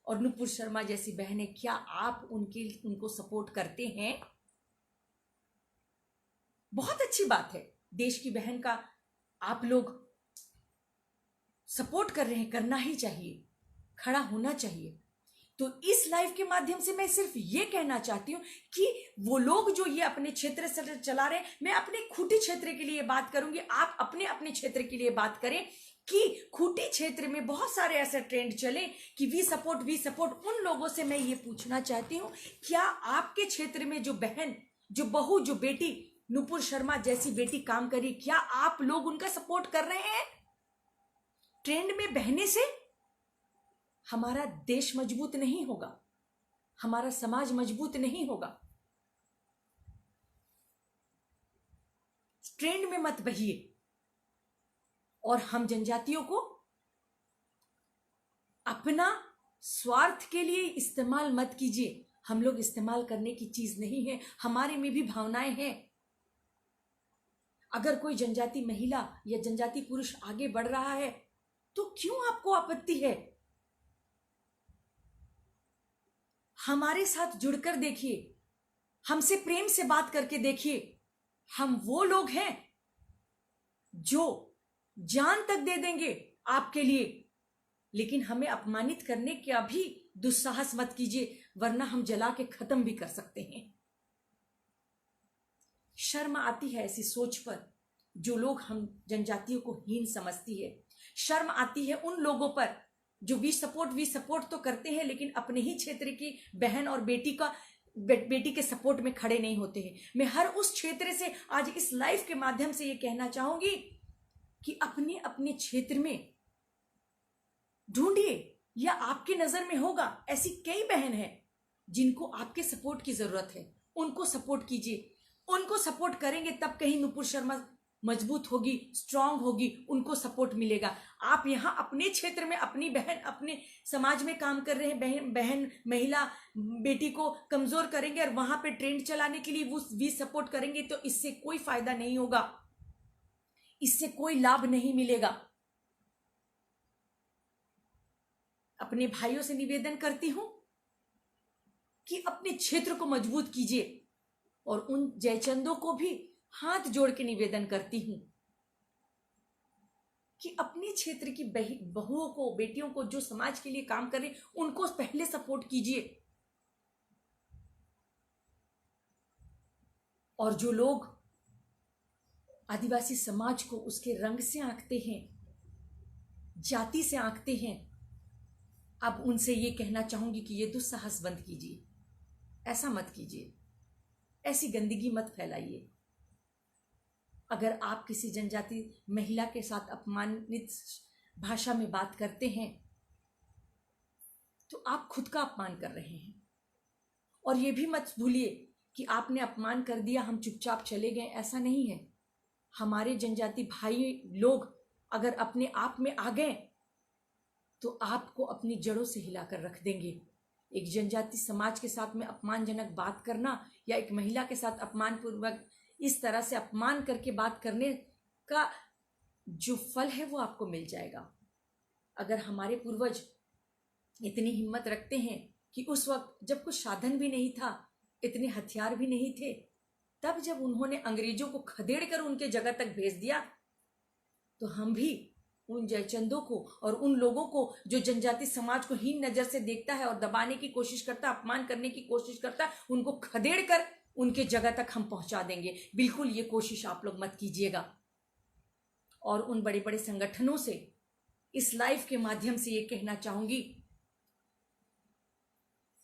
और नुपुर शर्मा जैसी बहनें, क्या आप उनको सपोर्ट करते हैं? बहुत अच्छी बात है, देश की बहन का आप लोग सपोर्ट कर रहे हैं, करना ही चाहिए, खड़ा होना चाहिए। तो इस लाइव के माध्यम से मैं सिर्फ ये कहना चाहती हूं कि वो लोग जो ये अपने क्षेत्र से चला रहे हैं, मैं अपने खूंटी क्षेत्र के लिए बात करूंगी, आप अपने अपने क्षेत्र के लिए बात करें कि खूंटी क्षेत्र में बहुत सारे ऐसे ट्रेंड चले कि वी सपोर्ट। उन लोगों से मैं ये पूछना चाहती हूं, क्या आपके क्षेत्र में जो बहन, जो बहू, जो बेटी, नुपुर शर्मा जैसी बेटी काम करी, क्या आप लोग उनका सपोर्ट कर रहे हैं? ट्रेंड में बहने से हमारा देश मजबूत नहीं होगा, हमारा समाज मजबूत नहीं होगा। ट्रेंड में मत बहिए और हम जनजातियों को अपना स्वार्थ के लिए इस्तेमाल मत कीजिए। हम लोग इस्तेमाल करने की चीज नहीं है, हमारे में भी भावनाएं हैं। अगर कोई जनजाति महिला या जनजाति पुरुष आगे बढ़ रहा है तो क्यों आपको आपत्ति है? हमारे साथ जुड़कर देखिए, हमसे प्रेम से बात करके देखिए। हम वो लोग हैं जो जान तक दे देंगे आपके लिए, लेकिन हमें अपमानित करने का भी दुस्साहस मत कीजिए, वरना हम जला के खत्म भी कर सकते हैं। शर्म आती है ऐसी सोच पर जो लोग हम जनजातियों को हीन समझती है। शर्म आती है उन लोगों पर जो वी सपोर्ट तो करते हैं, लेकिन अपने ही क्षेत्र की बहन और बेटी के सपोर्ट में खड़े नहीं होते हैं। मैं हर उस क्षेत्र से आज इस लाइव के माध्यम से ये कहना चाहूंगी कि अपने अपने क्षेत्र में ढूंढिए, या आपकी नजर में होगा ऐसी कई बहन हैं जिनको आपके सपोर्ट की जरूरत है, उनको सपोर्ट कीजिए। उनको सपोर्ट करेंगे तब कहीं नुपुर शर्मा मजबूत होगी, स्ट्रांग होगी, उनको सपोर्ट मिलेगा। आप यहां अपने क्षेत्र में अपनी बहन, अपने समाज में काम कर रहे हैं, बहन महिला बेटी को कमजोर करेंगे और वहां पे ट्रेंड चलाने के लिए वो भी सपोर्ट करेंगे, तो इससे कोई फायदा नहीं होगा, इससे कोई लाभ नहीं मिलेगा। अपने भाइयों से निवेदन करती हूं कि अपने क्षेत्र को मजबूत कीजिए और उन जयचंदों को भी हाथ जोड़ के निवेदन करती हूं कि अपने क्षेत्र की बहुओं को, बेटियों को, जो समाज के लिए काम कर रहे हैं, उनको पहले सपोर्ट कीजिए। और जो लोग आदिवासी समाज को उसके रंग से आंकते हैं, जाति से आंकते हैं, अब उनसे ये कहना चाहूंगी कि ये दुस्साहस बंद कीजिए, ऐसा मत कीजिए, ऐसी गंदगी मत फैलाइए। अगर आप किसी जनजाति महिला के साथ अपमानित भाषा में बात करते हैं तो आप खुद का अपमान कर रहे हैं। और ये भी मत भूलिए कि आपने अपमान कर दिया, हम चुपचाप चले गए, ऐसा नहीं है। हमारे जनजाति भाई लोग अगर अपने आप में आ गए तो आपको अपनी जड़ों से हिलाकर रख देंगे। एक जनजाति समाज के साथ में अपमानजनक बात करना या एक महिला के साथ अपमानपूर्वक इस तरह से अपमान करके बात करने का जो फल है वो आपको मिल जाएगा। अगर हमारे पूर्वज इतनी हिम्मत रखते हैं कि उस वक्त जब कुछ साधन भी नहीं था, इतने हथियार भी नहीं थे, तब जब उन्होंने अंग्रेजों को खदेड़ कर उनके जगह तक भेज दिया, तो हम भी उन जयचंदों को और उन लोगों को जो जनजाति समाज को हीन नजर से देखता है और दबाने की कोशिश करता है, अपमान करने की कोशिश करता है, उनको खदेड़ कर उनके जगह तक हम पहुंचा देंगे। बिल्कुल ये कोशिश आप लोग मत कीजिएगा। और उन बड़े बड़े संगठनों से इस लाइव के माध्यम से ये कहना चाहूंगी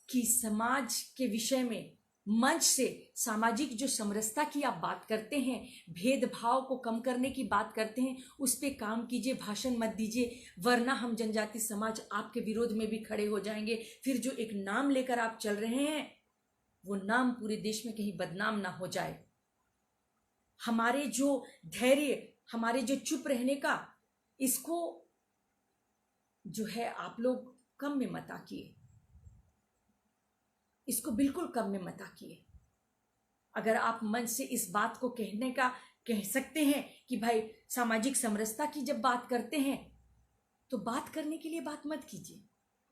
कि समाज के विषय में मंच से सामाजिक जो समरसता की आप बात करते हैं, भेदभाव को कम करने की बात करते हैं, उस पे काम कीजिए, भाषण मत दीजिए, वरना हम जनजाति समाज आपके विरोध में भी खड़े हो जाएंगे। फिर जो एक नाम लेकर आप चल रहे हैं वो नाम पूरे देश में कहीं बदनाम ना हो जाए। हमारे जो धैर्य, हमारे जो चुप रहने का, इसको जो है आप लोग कम में मत आकिए, इसको बिल्कुल कम में मत आकिए। अगर आप मन से इस बात को कहने का कह सकते हैं कि भाई सामाजिक समरसता की जब बात करते हैं तो बात करने के लिए बात मत कीजिए।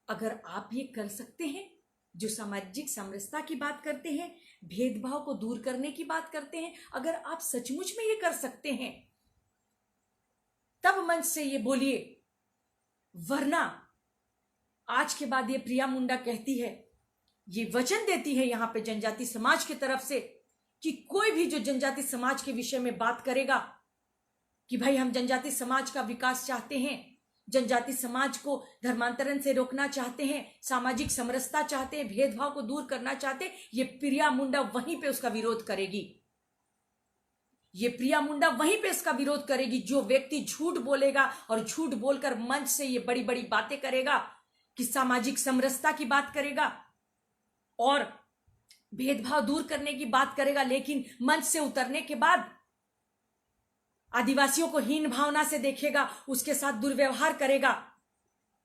अगर आप ये कर सकते हैं, जो सामाजिक समरसता की बात करते हैं, भेदभाव को दूर करने की बात करते हैं, अगर आप सचमुच में ये कर सकते हैं तब मंच से ये बोलिए, वरना आज के बाद ये प्रिया मुंडा कहती है, ये वचन देती है यहां पे जनजाति समाज की तरफ से कि कोई भी जो जनजाति समाज के विषय में बात करेगा कि भाई हम जनजाति समाज का विकास चाहते हैं, जनजाति समाज को धर्मांतरण से रोकना चाहते हैं, सामाजिक समरसता चाहते हैं, भेदभाव को दूर करना चाहते हैं, ये प्रिया मुंडा वहीं पे उसका विरोध करेगी। ये प्रिया मुंडा वहीं पे इसका विरोध करेगी। जो व्यक्ति झूठ बोलेगा और झूठ बोलकर मंच से ये बड़ी बड़ी बातें करेगा कि सामाजिक समरसता की बात करेगा और भेदभाव दूर करने की बात करेगा, लेकिन मंच से उतरने के बाद आदिवासियों को हीन भावना से देखेगा, उसके साथ दुर्व्यवहार करेगा।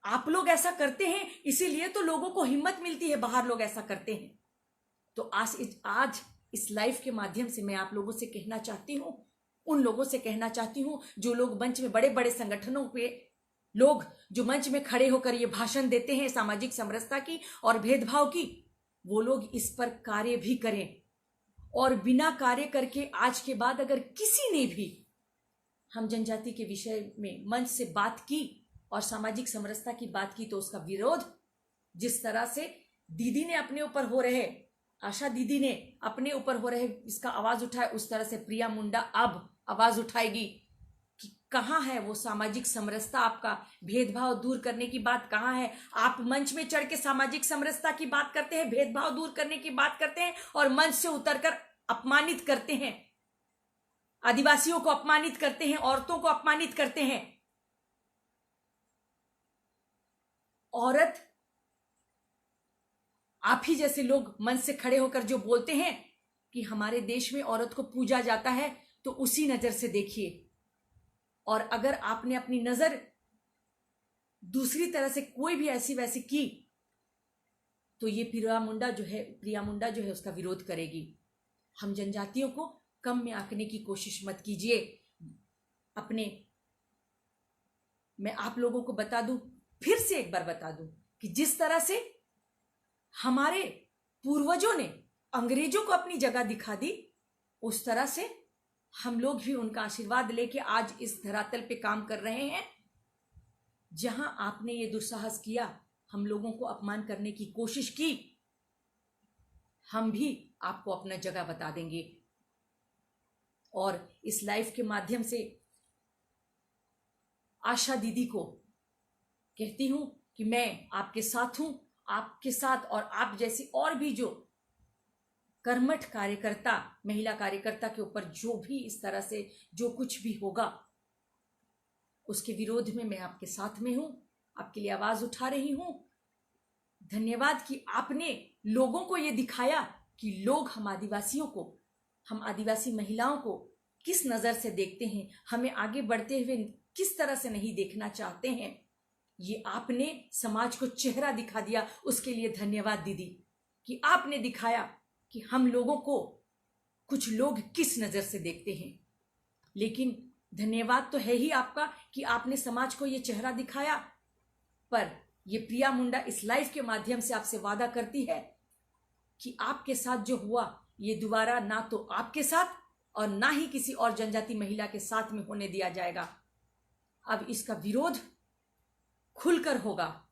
आप लोग ऐसा करते हैं, इसीलिए तो लोगों को हिम्मत मिलती है, बाहर लोग ऐसा करते हैं। तो आज इस लाइव के माध्यम से मैं आप लोगों से कहना चाहती हूं, उन लोगों से कहना चाहती हूं जो लोग मंच में, बड़े बड़े संगठनों पे लोग जो मंच में खड़े होकर ये भाषण देते हैं सामाजिक समरसता की और भेदभाव की, वो लोग इस पर कार्य भी करें। और बिना कार्य करके आज के बाद अगर किसी ने भी हम जनजाति के विषय में मंच से बात की और सामाजिक समरसता की बात की तो उसका विरोध, जिस तरह से दीदी ने अपने ऊपर हो रहे, आशा दीदी ने अपने ऊपर हो रहे इसका आवाज उठाए, उस तरह से प्रिया मुंडा अब आवाज उठाएगी कि कहां है वो सामाजिक समरसता, आपका भेदभाव दूर करने की बात कहां है। आप मंच में चढ़ के सामाजिक समरसता की बात करते हैं, भेदभाव दूर करने की बात करते हैं और मंच से उतरकर अपमानित करते हैं, आदिवासियों को अपमानित करते हैं, औरतों को अपमानित करते हैं। औरत, आप ही जैसे लोग मंच से खड़े होकर जो बोलते हैं कि हमारे देश में औरत को पूजा जाता है, तो उसी नजर से देखिए। और अगर आपने अपनी नजर दूसरी तरह से कोई भी ऐसी वैसी की तो ये प्रिया मुंडा जो है उसका विरोध करेगी। हम जनजातियों को कम में आंकने की कोशिश मत कीजिए। मैं आप लोगों को बता दूं, फिर से एक बार बता दूं कि जिस तरह से हमारे पूर्वजों ने अंग्रेजों को अपनी जगह दिखा दी, उस तरह से हम लोग भी उनका आशीर्वाद लेके आज इस धरातल पे काम कर रहे हैं। जहां आपने ये दुस्साहस किया, हम लोगों को अपमान करने की कोशिश की, हम भी आपको अपना जगह बता देंगे। और इस लाइव के माध्यम से आशा दीदी को कहती हूं कि मैं आपके साथ हूं, आपके साथ और आप जैसी और भी जो कर्मठ कार्यकर्ता, महिला कार्यकर्ता के ऊपर जो भी इस तरह से जो कुछ भी होगा, उसके विरोध में मैं आपके साथ में हूं, आपके लिए आवाज उठा रही हूं। धन्यवाद कि आपने लोगों को यह दिखाया कि लोग हम आदिवासियों को, हम आदिवासी महिलाओं को किस नजर से देखते हैं, हमें आगे बढ़ते हुए किस तरह से नहीं देखना चाहते हैं। ये आपने समाज को चेहरा दिखा दिया, उसके लिए धन्यवाद दीदी कि आपने दिखाया कि हम लोगों को कुछ लोग किस नजर से देखते हैं। लेकिन धन्यवाद तो है ही आपका कि आपने समाज को ये चेहरा दिखाया। पर ये प्रिया मुंडा इस लाइव के माध्यम से आपसे वादा करती है कि आपके साथ जो हुआ ये दोबारा ना तो आपके साथ और ना ही किसी और जनजाति महिला के साथ में होने दिया जाएगा। अब इसका विरोध खुलकर होगा।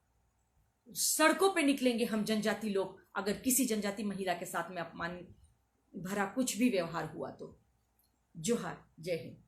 सड़कों पे निकलेंगे हम जनजाति लोग अगर किसी जनजाति महिला के साथ में अपमान भरा कुछ भी व्यवहार हुआ तो। जोहार, जय हिंद।